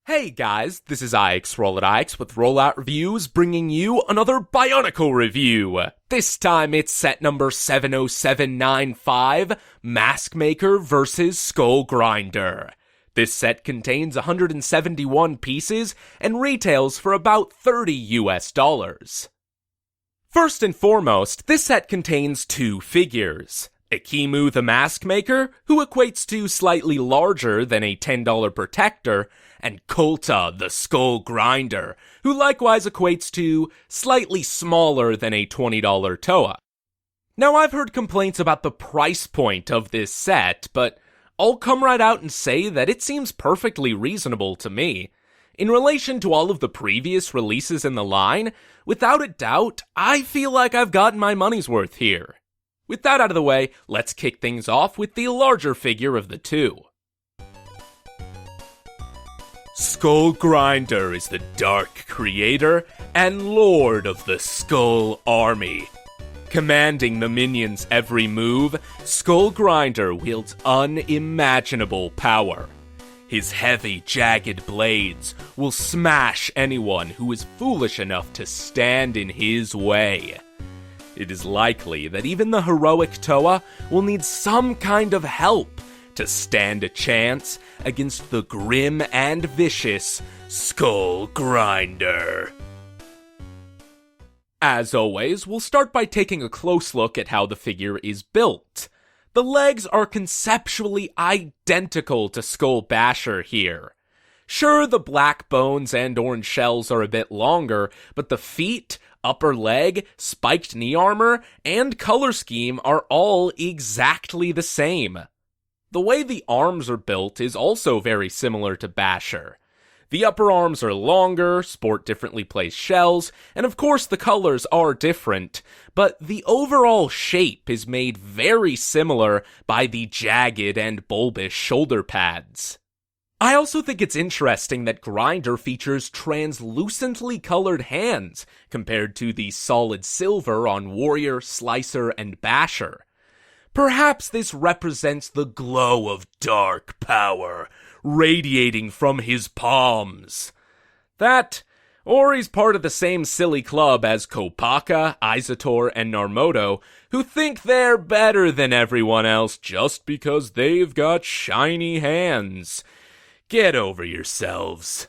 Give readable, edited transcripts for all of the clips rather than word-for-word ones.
Hey guys, this is RolloutReviews with RolloutReviews bringing you another BIONICLE review. This time it's set number 70795, Mask Maker vs. Skull Grinder. This set contains 171 pieces and retails for about $30 US. First and foremost, this set contains two figures. Akimu the Mask Maker, who equates to slightly larger than a $10 protector, and Kolta the Skull Grinder, who likewise equates to slightly smaller than a $20 Toa. Now I've heard complaints about the price point of this set, but I'll come right out and say that it seems perfectly reasonable to me. In relation to all of the previous releases in the line, without a doubt, I feel like I've gotten my money's worth here. With that out of the way, let's kick things off with the larger figure of the two. Skull Grinder is the dark creator and lord of the Skull Army. Commanding the minions' every move, Skull Grinder wields unimaginable power. His heavy, jagged blades will smash anyone who is foolish enough to stand in his way. It is likely that even the heroic Toa will need some kind of help to stand a chance against the grim and vicious Skull Grinder. As always, we'll start by taking a close look at how the figure is built. The legs are conceptually identical to Skull Basher here. Sure, the black bones and orange shells are a bit longer, but the feet, upper leg, spiked knee armor, and color scheme are all exactly the same. The way the arms are built is also very similar to Basher. The upper arms are longer, sport differently placed shells, and of course the colors are different, but the overall shape is made very similar by the jagged and bulbous shoulder pads. I also think it's interesting that Grinder features translucently colored hands compared to the solid silver on Warrior, Slicer, and Basher. Perhaps this represents the glow of dark power radiating from his palms. That, or he's part of the same silly club as Kopaka, Izator, and Narmoto, who think they're better than everyone else just because they've got shiny hands. Get over yourselves.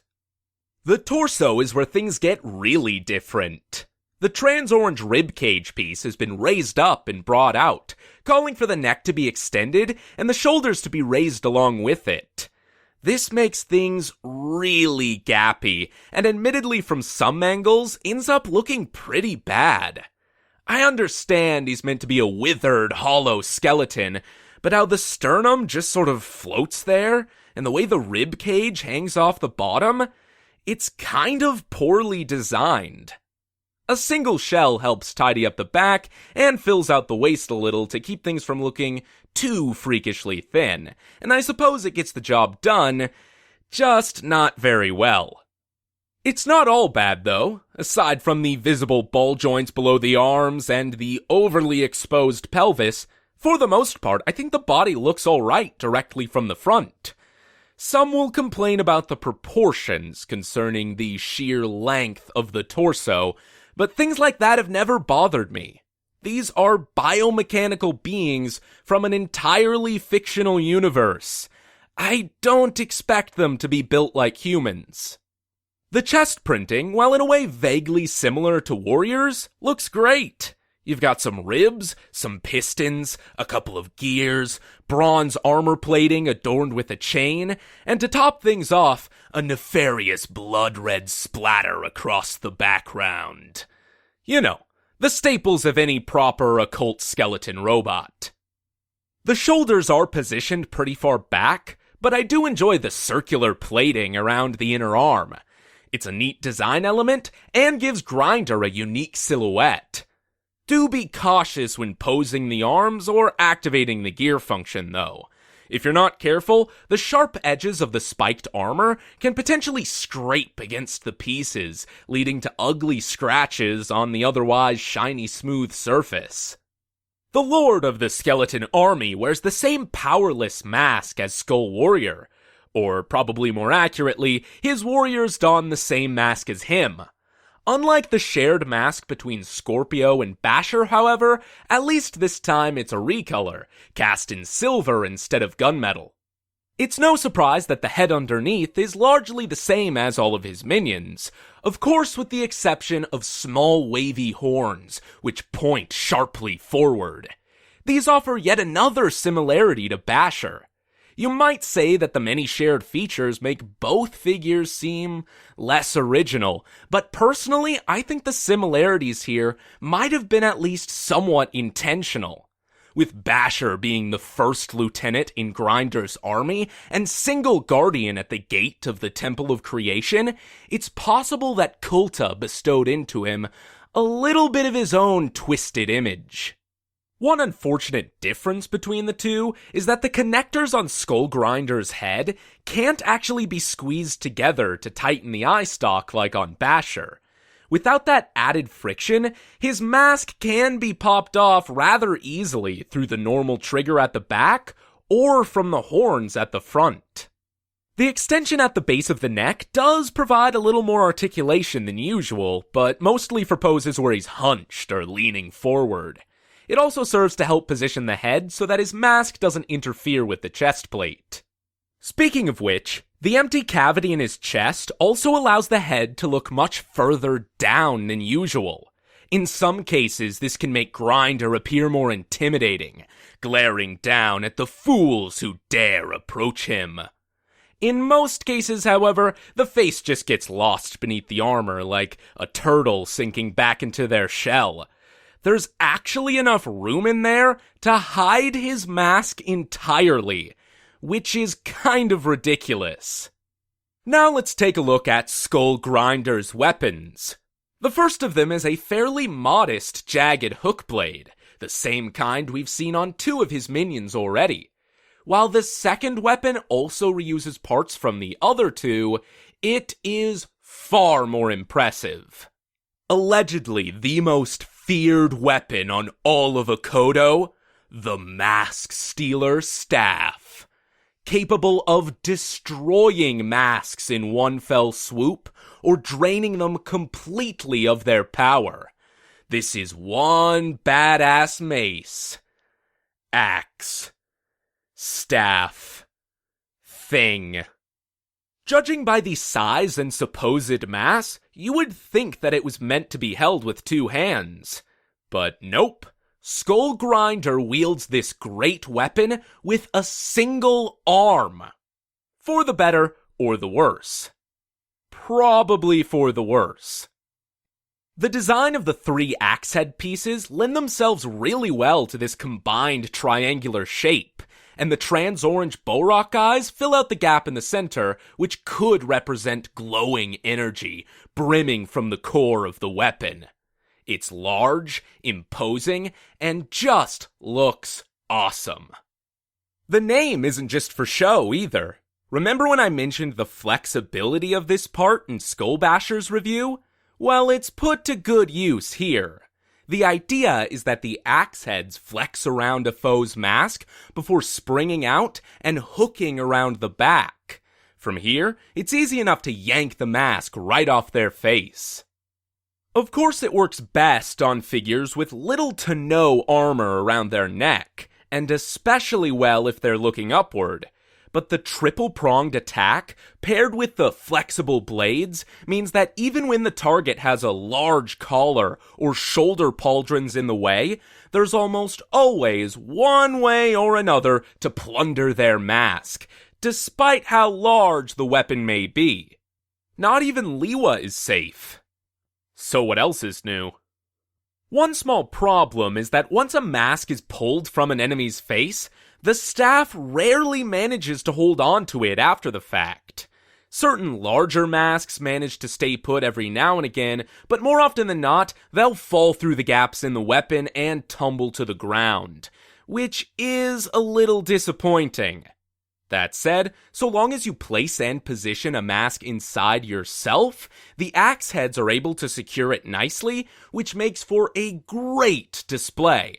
The torso is where things get really different. The trans-orange ribcage piece has been raised up and brought out, calling for the neck to be extended and the shoulders to be raised along with it. This makes things really gappy, and admittedly from some angles, ends up looking pretty bad. I understand he's meant to be a withered, hollow skeleton, but how the sternum just sort of floats there, and the way the rib cage hangs off the bottom, it's kind of poorly designed. A single shell helps tidy up the back and fills out the waist a little to keep things from looking too freakishly thin, and I suppose it gets the job done, just not very well. It's not all bad though. Aside from the visible ball joints below the arms and the overly exposed pelvis, for the most part, I think the body looks alright directly from the front. Some will complain about the proportions concerning the sheer length of the torso, but things like that have never bothered me. These are biomechanical beings from an entirely fictional universe. I don't expect them to be built like humans. The chest printing, while in a way vaguely similar to Warriors, looks great. You've got some ribs, some pistons, a couple of gears, bronze armor plating adorned with a chain, and to top things off, a nefarious blood-red splatter across the background. You know, the staples of any proper occult skeleton robot. The shoulders are positioned pretty far back, but I do enjoy the circular plating around the inner arm. It's a neat design element and gives Grinder a unique silhouette. Do be cautious when posing the arms or activating the gear function, though. If you're not careful, the sharp edges of the spiked armor can potentially scrape against the pieces, leading to ugly scratches on the otherwise shiny smooth surface. The Lord of the Skeleton Army wears the same powerless mask as Skull Warrior, Or, probably more accurately, his warriors don the same mask as him. Unlike the shared mask between Scorpio and Basher, however, at least this time it's a recolor, cast in silver instead of gunmetal. It's no surprise that the head underneath is largely the same as all of his minions, of course with the exception of small wavy horns, which point sharply forward. These offer yet another similarity to Basher. You might say that the many shared features make both figures seem less original, but personally I think the similarities here might have been at least somewhat intentional. With Basher being the first lieutenant in Grinder's army and single guardian at the gate of the Temple of Creation, it's possible that Kulta bestowed into him a little bit of his own twisted image. One unfortunate difference between the two is that the connectors on Skull Grinder's head can't actually be squeezed together to tighten the eye stalk like on Basher. Without that added friction, his mask can be popped off rather easily through the normal trigger at the back or from the horns at the front. The extension at the base of the neck does provide a little more articulation than usual, but mostly for poses where he's hunched or leaning forward. It also serves to help position the head so that his mask doesn't interfere with the chest plate. Speaking of which, the empty cavity in his chest also allows the head to look much further down than usual. In some cases, this can make Grinder appear more intimidating, glaring down at the fools who dare approach him. In most cases, however, the face just gets lost beneath the armor like a turtle sinking back into their shell. There's actually enough room in there to hide his mask entirely, which is kind of ridiculous. Now let's take a look at Skull Grinder's weapons. The first of them is a fairly modest jagged hook blade, the same kind we've seen on two of his minions already. While the second weapon also reuses parts from the other two, it is far more impressive. Allegedly the most feared weapon on all of Akodo, the Mask Stealer Staff. Capable of destroying masks in one fell swoop, or draining them completely of their power. This is one badass mace, axe, staff, thing. Judging by the size and supposed mass, you would think that it was meant to be held with two hands. But nope. Skull Grinder wields this great weapon with a single arm. For the better or the worse. Probably for the worse. The design of the three axe head pieces lend themselves really well to this combined triangular shape, and the trans-orange Bohrok eyes fill out the gap in the center, which could represent glowing energy brimming from the core of the weapon. It's large, imposing, and just looks awesome. The name isn't just for show either. Remember when I mentioned the flexibility of this part in Skull Basher's review? Well, it's put to good use here. The idea is that the axe heads flex around a foe's mask before springing out and hooking around the back. From here, it's easy enough to yank the mask right off their face. Of course, it works best on figures with little to no armor around their neck, and especially well if they're looking upward. But the triple-pronged attack, paired with the flexible blades, means that even when the target has a large collar or shoulder pauldrons in the way, there's almost always one way or another to plunder their mask, despite how large the weapon may be. Not even Liwa is safe. So what else is new? One small problem is that once a mask is pulled from an enemy's face, the staff rarely manages to hold on to it after the fact. Certain larger masks manage to stay put every now and again, but more often than not, they'll fall through the gaps in the weapon and tumble to the ground, which is a little disappointing. That said, so long as you place and position a mask inside yourself, the axe heads are able to secure it nicely, which makes for a great display.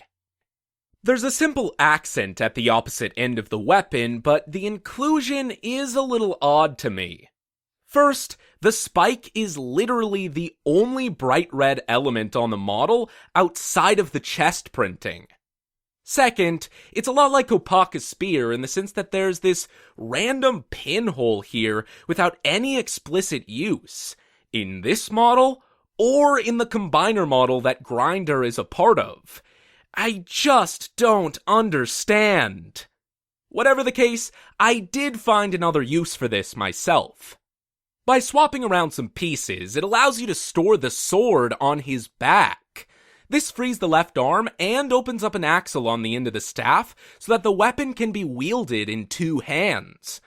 There's a simple accent at the opposite end of the weapon, but the inclusion is a little odd to me. First, the spike is literally the only bright red element on the model outside of the chest printing. Second, it's a lot like Kopaka's spear in the sense that there's this random pinhole here without any explicit use, in this model or in the combiner model that Grinder is a part of. I just don't understand. Whatever the case, I did find another use for this myself. By swapping around some pieces, it allows you to store the sword on his back. This frees the left arm and opens up an axle on the end of the staff so that the weapon can be wielded in two hands.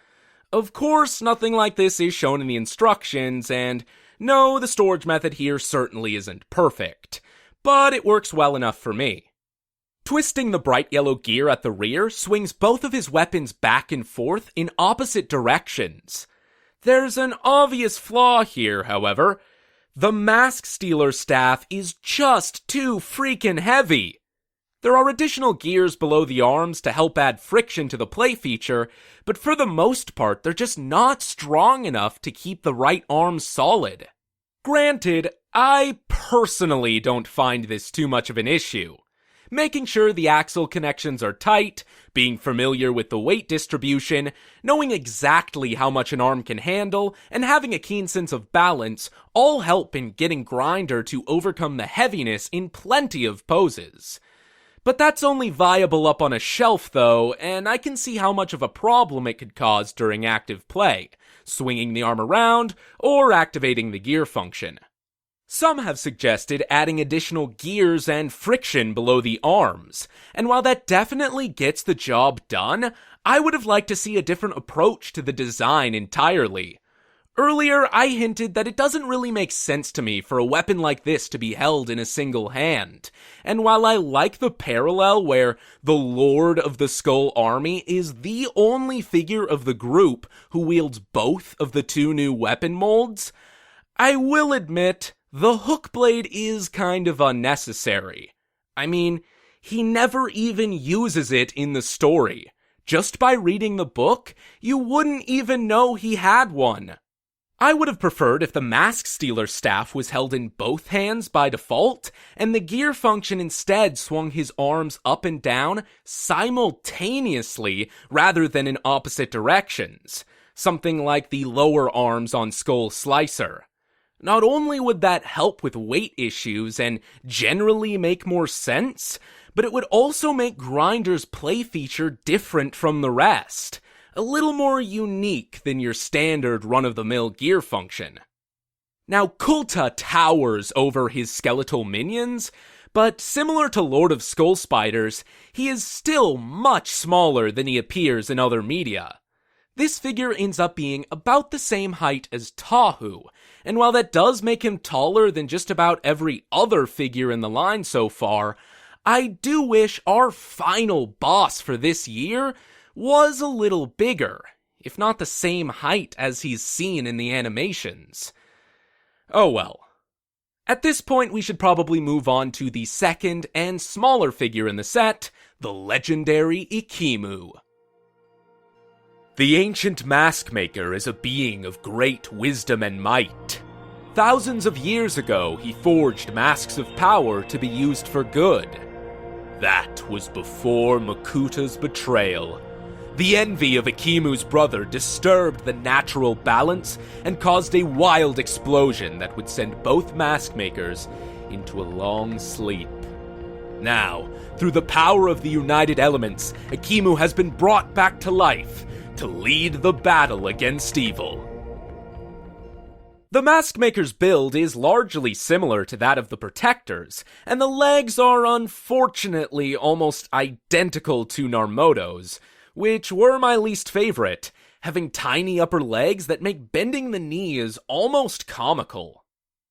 Of course, nothing like this is shown in the instructions, and no, the storage method here certainly isn't perfect, but it works well enough for me. Twisting the bright yellow gear at the rear swings both of his weapons back and forth in opposite directions. There's an obvious flaw here, however. The Mask Stealer staff is just too freaking heavy. There are additional gears below the arms to help add friction to the play feature, but for the most part, they're just not strong enough to keep the right arm solid. Granted, I personally don't find this too much of an issue. Making sure the axle connections are tight, being familiar with the weight distribution, knowing exactly how much an arm can handle, and having a keen sense of balance all help in getting Grinder to overcome the heaviness in plenty of poses. But that's only viable up on a shelf though, and I can see how much of a problem it could cause during active play, swinging the arm around, or activating the gear function. Some have suggested adding additional gears and friction below the arms, and while that definitely gets the job done, I would have liked to see a different approach to the design entirely. Earlier, I hinted that it doesn't really make sense to me for a weapon like this to be held in a single hand, and while I like the parallel where the Lord of the Skull Army is the only figure of the group who wields both of the two new weapon molds, I will admit the hook blade is kind of unnecessary. I mean, he never even uses it in the story. Just by reading the book, you wouldn't even know he had one. I would have preferred if the Mask Stealer staff was held in both hands by default, and the gear function instead swung his arms up and down simultaneously rather than in opposite directions. Something like the lower arms on Skull Slicer. Not only would that help with weight issues and generally make more sense, but it would also make Grinder's play feature different from the rest. A little more unique than your standard run-of-the-mill gear function. Now, Kulta towers over his skeletal minions, but similar to Lord of Skull Spiders, he is still much smaller than he appears in other media. This figure ends up being about the same height as Tahu, and while that does make him taller than just about every other figure in the line so far, I do wish our final boss for this year was a little bigger, if not the same height as he's seen in the animations. Oh well. At this point, we should probably move on to the second and smaller figure in the set, the legendary Ikimu. The ancient mask maker is a being of great wisdom and might. Thousands of years ago, he forged masks of power to be used for good. That was before Makuta's betrayal. The envy of Ikimu's brother disturbed the natural balance and caused a wild explosion that would send both mask makers into a long sleep. Now, through the power of the united elements, Ikimu has been brought back to life to lead the battle against evil. The Mask Maker's build is largely similar to that of the Protector's, and the legs are unfortunately almost identical to Narmoto's, which were my least favorite, having tiny upper legs that make bending the knee is almost comical.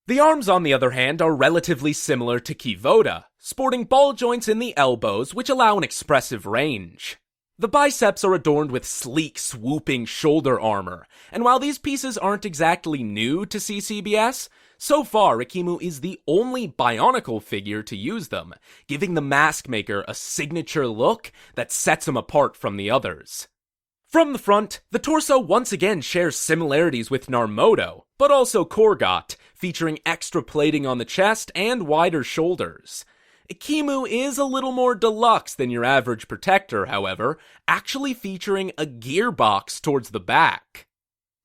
The arms, on the other hand, are relatively similar to Kivoda, sporting ball joints in the elbows which allow an expressive range. The biceps are adorned with sleek, swooping shoulder armor, and while these pieces aren't exactly new to CCBS, so far Ikimu is the only Bionicle figure to use them, giving the mask maker a signature look that sets him apart from the others. From the front, the torso once again shares similarities with Narmoto, but also Korgot, featuring extra plating on the chest and wider shoulders. Ikimu is a little more deluxe than your average protector, however, actually featuring a gearbox towards the back.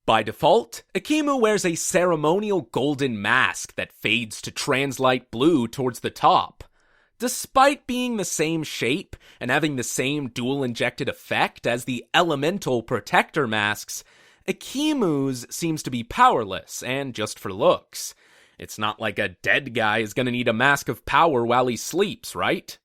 By default, Ikimu wears a ceremonial golden mask that fades to translight blue towards the top. Despite being the same shape and having the same dual-injected effect as the elemental protector masks, Ikimu's seems to be powerless and just for looks. It's not like a dead guy is gonna need a mask of power while he sleeps, right?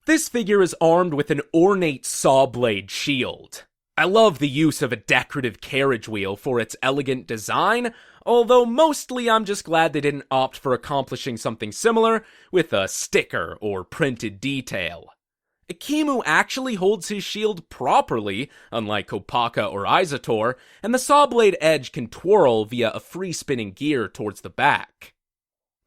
This figure is armed with an ornate saw blade shield. I love the use of a decorative carriage wheel for its elegant design, although mostly I'm just glad they didn't opt for accomplishing something similar with a sticker or printed detail. Ikimu actually holds his shield properly, unlike Kopaka or Izator, and the saw blade edge can twirl via a free-spinning gear towards the back.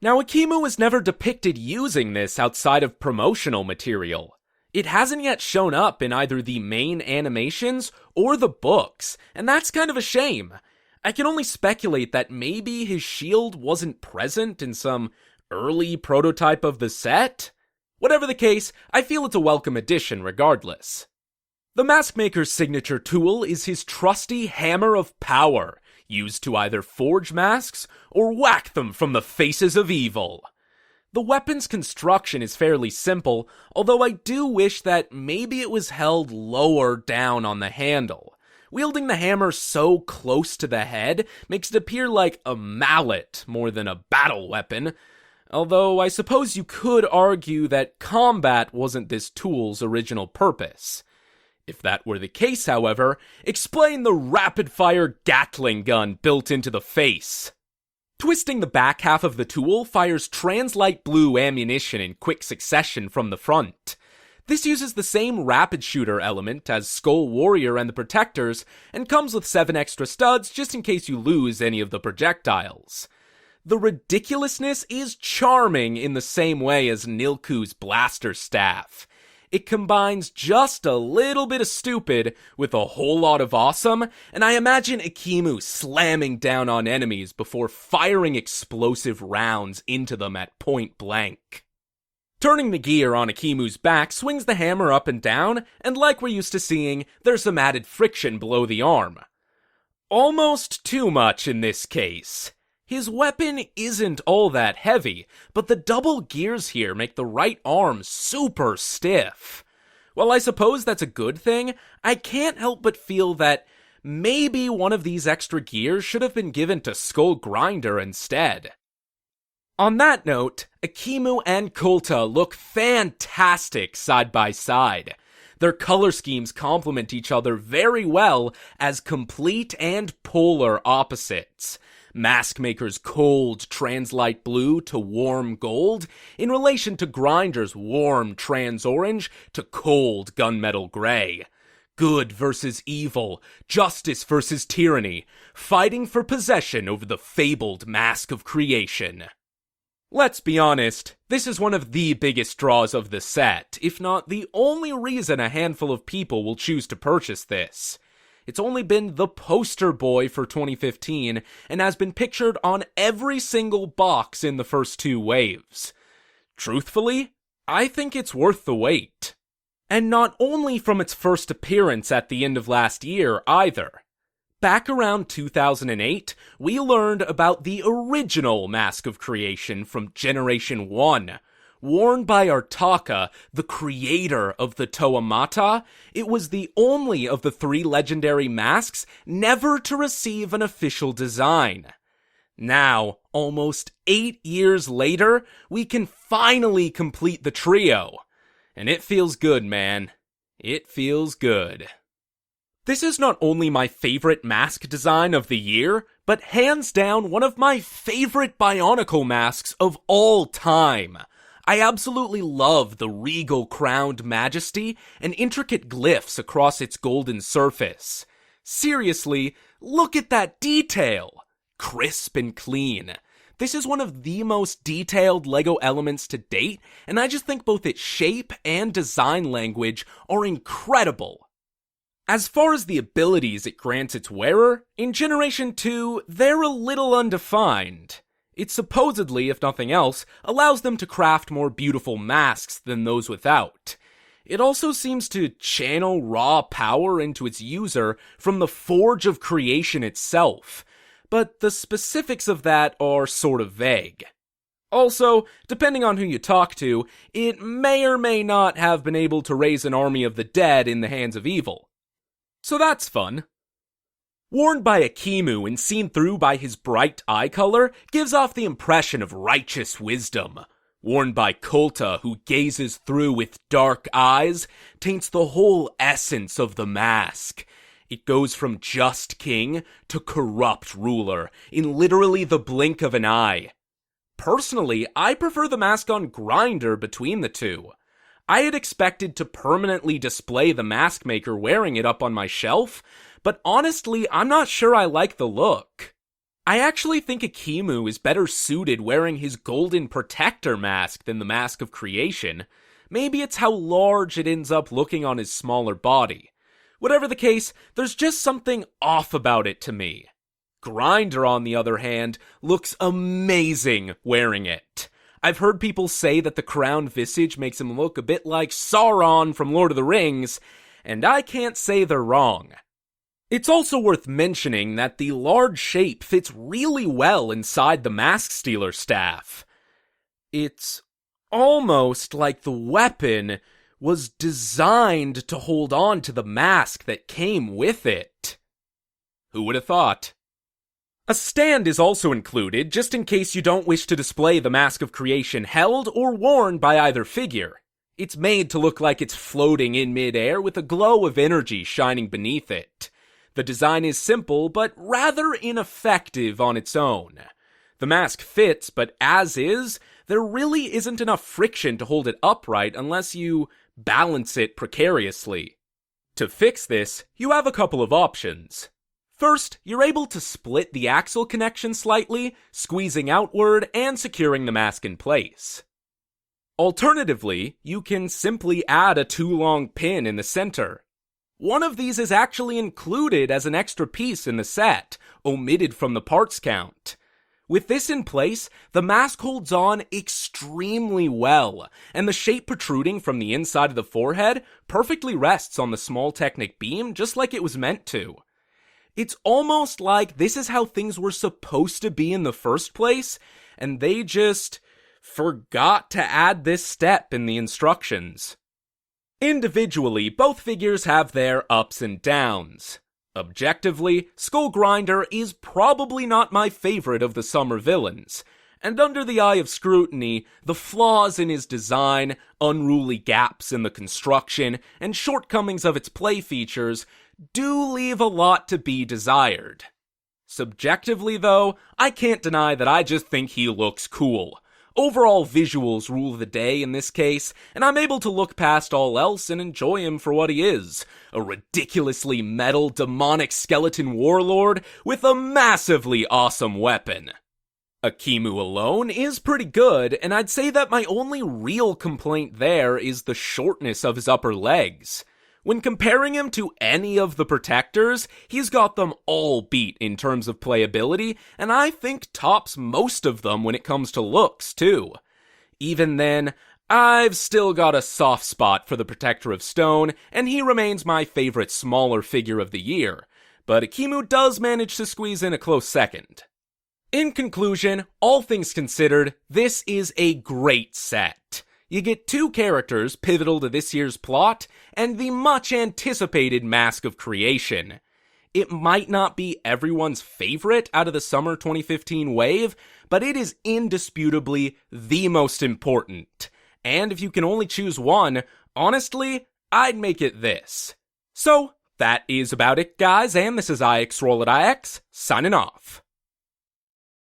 Now, Ikimu was never depicted using this outside of promotional material. It hasn't yet shown up in either the main animations or the books, and that's kind of a shame. I can only speculate that maybe his shield wasn't present in some early prototype of the set? Whatever the case, I feel it's a welcome addition regardless. The mask maker's signature tool is his trusty Hammer of Power, used to either forge masks or whack them from the faces of evil. The weapon's construction is fairly simple, although I do wish that maybe it was held lower down on the handle. Wielding the hammer so close to the head makes it appear like a mallet more than a battle weapon, although I suppose you could argue that combat wasn't this tool's original purpose. If that were the case, however, explain the rapid-fire Gatling gun built into the face. Twisting the back half of the tool fires translight blue ammunition in quick succession from the front. This uses the same rapid shooter element as Skull Warrior and the Protectors, and comes with 7 extra studs just in case you lose any of the projectiles. The ridiculousness is charming in the same way as Nilku's blaster staff. It combines just a little bit of stupid with a whole lot of awesome, and I imagine Ikimu slamming down on enemies before firing explosive rounds into them at point blank. Turning the gear on Ikimu's back swings the hammer up and down, and like we're used to seeing, there's some added friction below the arm. Almost too much in this case. His weapon isn't all that heavy, but the double gears here make the right arm super stiff. While I suppose that's a good thing, I can't help but feel that maybe one of these extra gears should have been given to Skull Grinder instead. On that note, Ikimu and Kulta look fantastic side by side. Their color schemes complement each other very well as complete and polar opposites. Mask Maker's cold translight blue to warm gold, in relation to Grinder's warm trans orange to cold gunmetal gray. Good versus evil, justice versus tyranny, fighting for possession over the fabled mask of creation. Let's be honest, this is one of the biggest draws of the set, if not the only reason a handful of people will choose to purchase this. It's only been the poster boy for 2015, and has been pictured on every single box in the first 2 waves. Truthfully, I think it's worth the wait. And not only from its first appearance at the end of last year, either. Back around 2008, we learned about the original Mask of Creation from Generation 1. Worn by Artaka, the creator of the Toamata, it was the only of the 3 legendary masks never to receive an official design. Now, almost 8 years later, we can finally complete the trio. And it feels good, man. It feels good. This is not only my favorite mask design of the year, but hands down one of my favorite Bionicle masks of all time. I absolutely love the regal crowned majesty and intricate glyphs across its golden surface. Seriously, look at that detail! Crisp and clean. This is one of the most detailed LEGO elements to date, and I just think both its shape and design language are incredible. As far as the abilities it grants its wearer, in Generation 2, they're a little undefined. It supposedly, if nothing else, allows them to craft more beautiful masks than those without. It also seems to channel raw power into its user from the Forge of Creation itself, but the specifics of that are sort of vague. Also, depending on who you talk to, it may or may not have been able to raise an army of the dead in the hands of evil. So that's fun. Worn by Akimu and seen through by his bright eye color, gives off the impression of righteous wisdom. Worn by Kolta, who gazes through with dark eyes, taints the whole essence of the mask. It goes from just king to corrupt ruler in literally the blink of an eye. Personally, I prefer the mask on Grinder between the two. I had expected to permanently display the mask maker wearing it up on my shelf, but honestly, I'm not sure I like the look. I actually think Akimu is better suited wearing his golden protector mask than the Mask of Creation. Maybe it's how large it ends up looking on his smaller body. Whatever the case, there's just something off about it to me. Grinder, on the other hand, looks amazing wearing it. I've heard people say that the crowned visage makes him look a bit like Sauron from Lord of the Rings, and I can't say they're wrong. It's also worth mentioning that the large shape fits really well inside the Mask Stealer staff. It's almost like the weapon was designed to hold on to the mask that came with it. Who would have thought? A stand is also included, just in case you don't wish to display the Mask of Creation held or worn by either figure. It's made to look like it's floating in mid-air with a glow of energy shining beneath it. The design is simple, but rather ineffective on its own. The mask fits, but as is, there really isn't enough friction to hold it upright unless you balance it precariously. To fix this, you have a couple of options. First, you're able to split the axle connection slightly, squeezing outward and securing the mask in place. Alternatively, you can simply add a too long pin in the center. One of these is actually included as an extra piece in the set, omitted from the parts count. With this in place, the mask holds on extremely well, and the shape protruding from the inside of the forehead perfectly rests on the small Technic beam just like it was meant to. It's almost like this is how things were supposed to be in the first place, and they just forgot to add this step in the instructions. Individually, both figures have their ups and downs. Objectively, Skull Grinder is probably not my favorite of the summer villains, and under the eye of scrutiny, the flaws in his design, unruly gaps in the construction, and shortcomings of its play features do leave a lot to be desired. Subjectively, though, I can't deny that I just think he looks cool. Overall visuals rule the day in this case, and I'm able to look past all else and enjoy him for what he is. A ridiculously metal demonic skeleton warlord with a massively awesome weapon. Akimu alone is pretty good, and I'd say that my only real complaint there is the shortness of his upper legs. When comparing him to any of the protectors, he's got them all beat in terms of playability, and I think tops most of them when it comes to looks, too. Even then, I've still got a soft spot for the Protector of Stone, and he remains my favorite smaller figure of the year, but Akimu does manage to squeeze in a close second. In conclusion, all things considered, this is a great set. You get two characters pivotal to this year's plot, and the much-anticipated Mask of Creation. It might not be everyone's favorite out of the summer 2015 wave, but it is indisputably the most important. And if you can only choose one, honestly, I'd make it this. So, that is about it, guys, and this is IX Roll at IX, signing off.